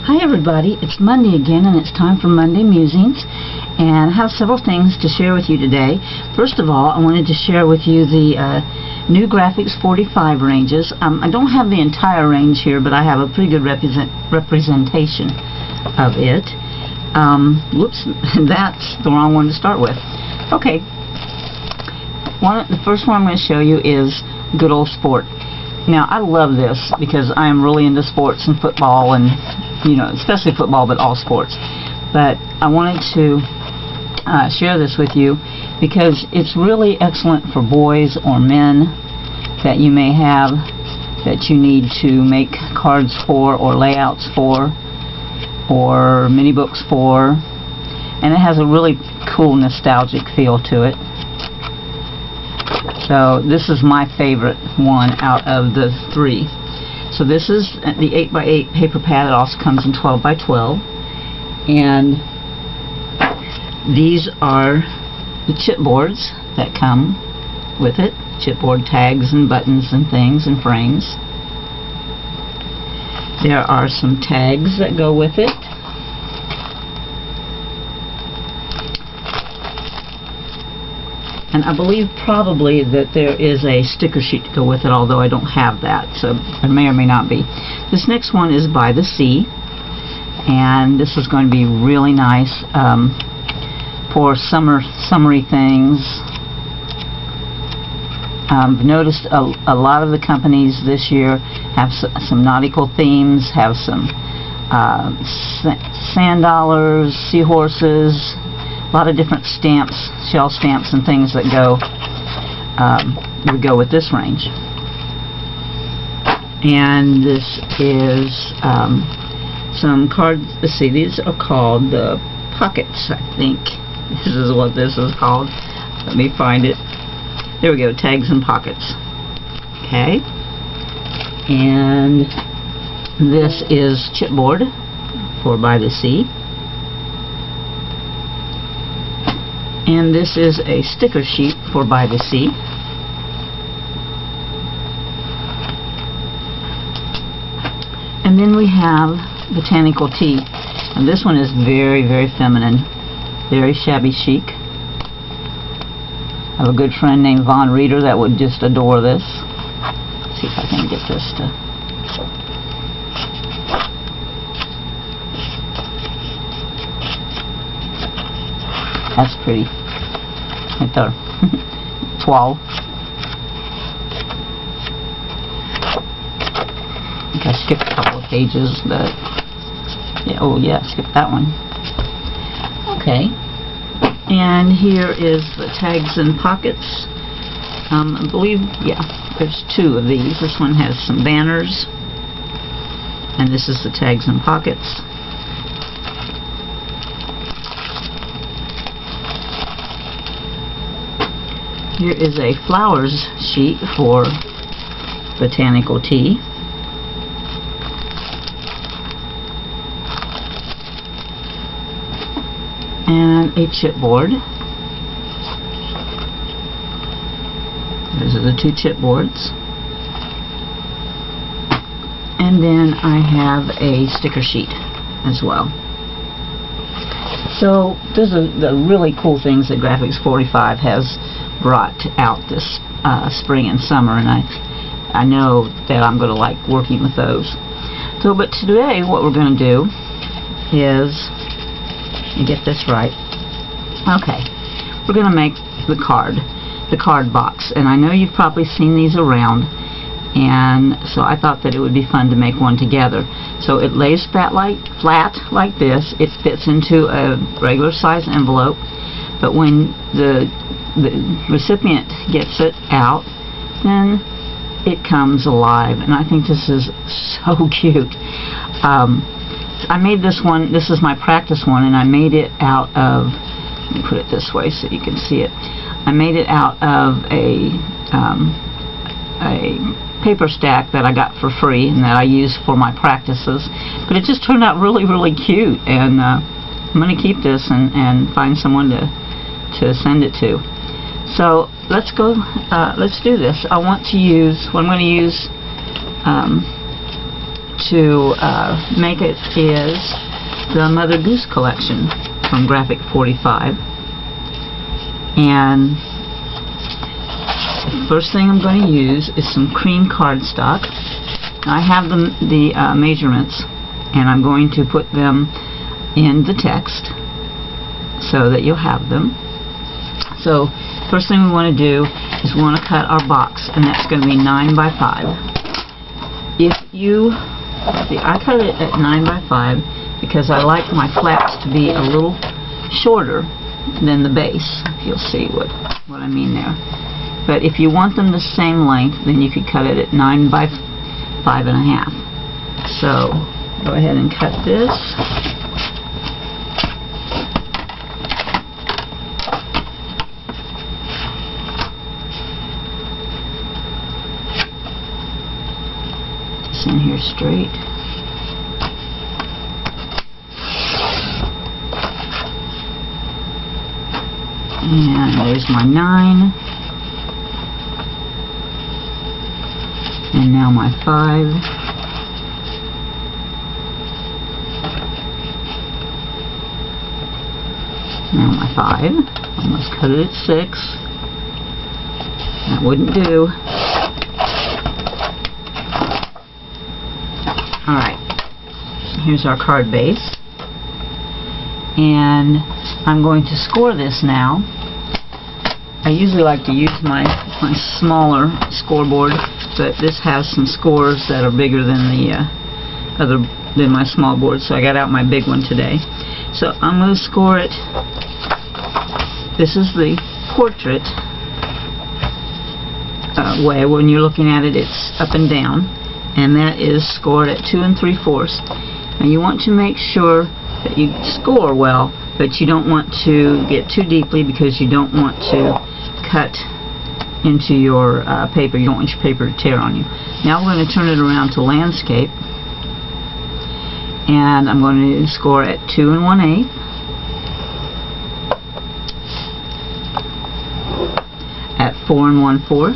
Hi everybody, it's Monday again and it's time for Monday Musings, and I have several things to share with you today. First of all, I wanted to share with you the new Graphics 45 ranges. I don't have the entire range here, but I have a pretty good representation of it. Whoops, that's the wrong one to start with. Okay, the first one I'm going to show you is Good Old Sport. Now, I love this because I am really into sports and football and, you know, especially football, but all sports. But I wanted to share this with you because it's really excellent for boys or men that you may have that you need to make cards for or layouts for or mini books for. And it has a really cool nostalgic feel to it. So this is my favorite one out of the three. So this is the 8x8 paper pad. It also comes in 12x12. And these are the chipboards that come with it. Chipboard tags and buttons and things and frames. There are some tags that go with it. And I believe probably that there is a sticker sheet to go with it, although I don't have that, so there may or may not be. This next one is By the Sea, and this is going to be really nice for summery things. I've noticed a lot of the companies this year have some nautical themes, have some sand dollars, seahorses, a lot of different stamps, shell stamps and things that would go with this range. And this is some cards. Let's see, these are called the pockets, I think. This is what this is called. Let me find it. There we go, tags and pockets. Okay. And this is chipboard for By the Sea. And this is a sticker sheet for By the Sea. And then we have Botanical Tea. And this one is very, very feminine. Very shabby chic. I have a good friend named Von Reeder that would just adore this. Let's see if I can get this to... That's pretty. Right there. 12. I think I skipped a couple of pages, but yeah, oh yeah, skipped that one. Okay. And here is the tags and pockets. I believe, yeah, there's two of these. This one has some banners, and this is the tags and pockets. Here is a flowers sheet for Botanical Tea. And a chipboard. Those are the two chipboards. And then I have a sticker sheet as well. So those are the really cool things that Graphics 45 has brought out this spring and summer, and I know that I'm going to like working with those. So, but today what we're going to do is, let me get this right. Okay, we're going to make the card box, and I know you've probably seen these around, and so I thought that it would be fun to make one together. So it lays flat like this. It fits into a regular size envelope, but when the recipient gets it out, then it comes alive, and I think this is so cute. I made this one. This is my practice one, and I made it out of, let me put it this way so you can see it. I made it out of a paper stack that I got for free and that I use for my practices, but it just turned out really, really cute, and I'm going to keep this and find someone to send it to. So let's go, let's do this. I want to use, what I'm going to use to make it is the Mother Goose collection from Graphic 45. And the first thing I'm going to use is some cream cardstock. I have the measurements, and I'm going to put them in the text so that you'll have them. So first thing we want to do is we want to cut our box, and that's going to be 9 by 5. If you see, I cut it at 9 by 5 because I like my flaps to be a little shorter than the base. You'll see what I mean there. But if you want them the same length, then you could cut it at 9 by 5.5. So go ahead and cut this. Just in here straight. And there's my 9. And now my 5. Now my 5. Almost cut it at 6. That wouldn't do. Alright. Here's our card base. And I'm going to score this now. I usually like to use my smaller scoreboard, but this has some scores that are bigger than than my small board, so I got out my big one today. So I'm going to score it. This is the portrait way. When you're looking at it, it's up and down, and that is scored at 2 3/4. Now you want to make sure that you score well, but you don't want to get too deeply because you don't want to cut into your paper. You don't want your paper to tear on you. Now we're going to turn it around to landscape, and I'm going to score at 2 1/8, at 4 1/4,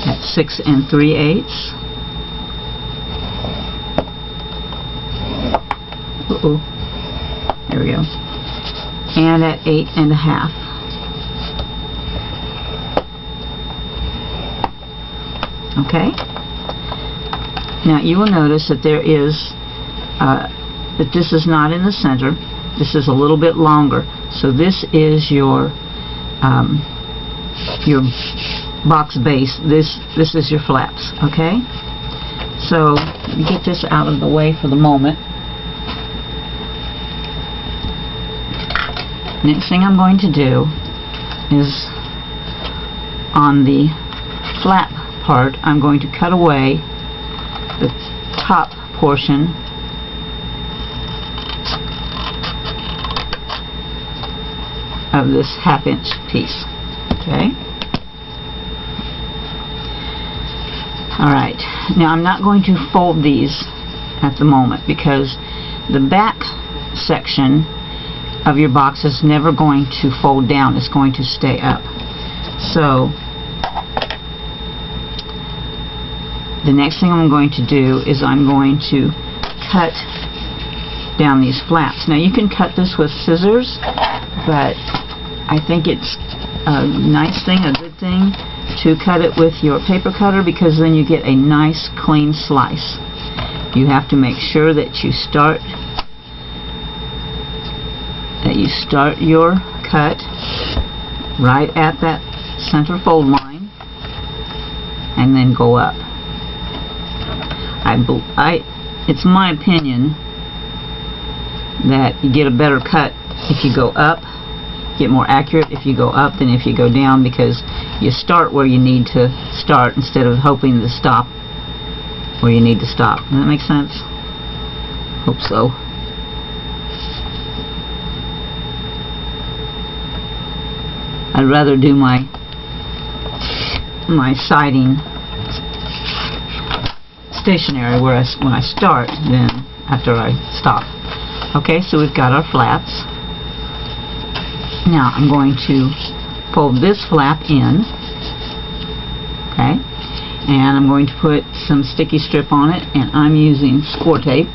at 6 3/8. There we go. And at 8 1/2. Okay. Now you will notice that there is that this is not in the center. This is a little bit longer. So this is your box base. This is your flaps. Okay. So you get this out of the way for the moment. Next thing I'm going to do is on the flap part, I'm going to cut away the top portion of this 1/2 inch piece. Okay? Alright, now I'm not going to fold these at the moment because the back section of your box is never going to fold down. It's going to stay up. So the next thing I'm going to do is I'm going to cut down these flaps. Now you can cut this with scissors, but I think it's a nice thing, a good thing, to cut it with your paper cutter, because then you get a nice clean slice. You have to make sure that you start your cut right at that center fold line and then go up. It's my opinion that you get a better cut if you go up, get more accurate if you go up than if you go down, because you start where you need to start instead of hoping to stop where you need to stop. Does that make sense? Hope so. I'd rather do my siding stationary when I start than after I stop. Okay, so we've got our flaps. Now I'm going to fold this flap in, okay, and I'm going to put some sticky strip on it, and I'm using score tape.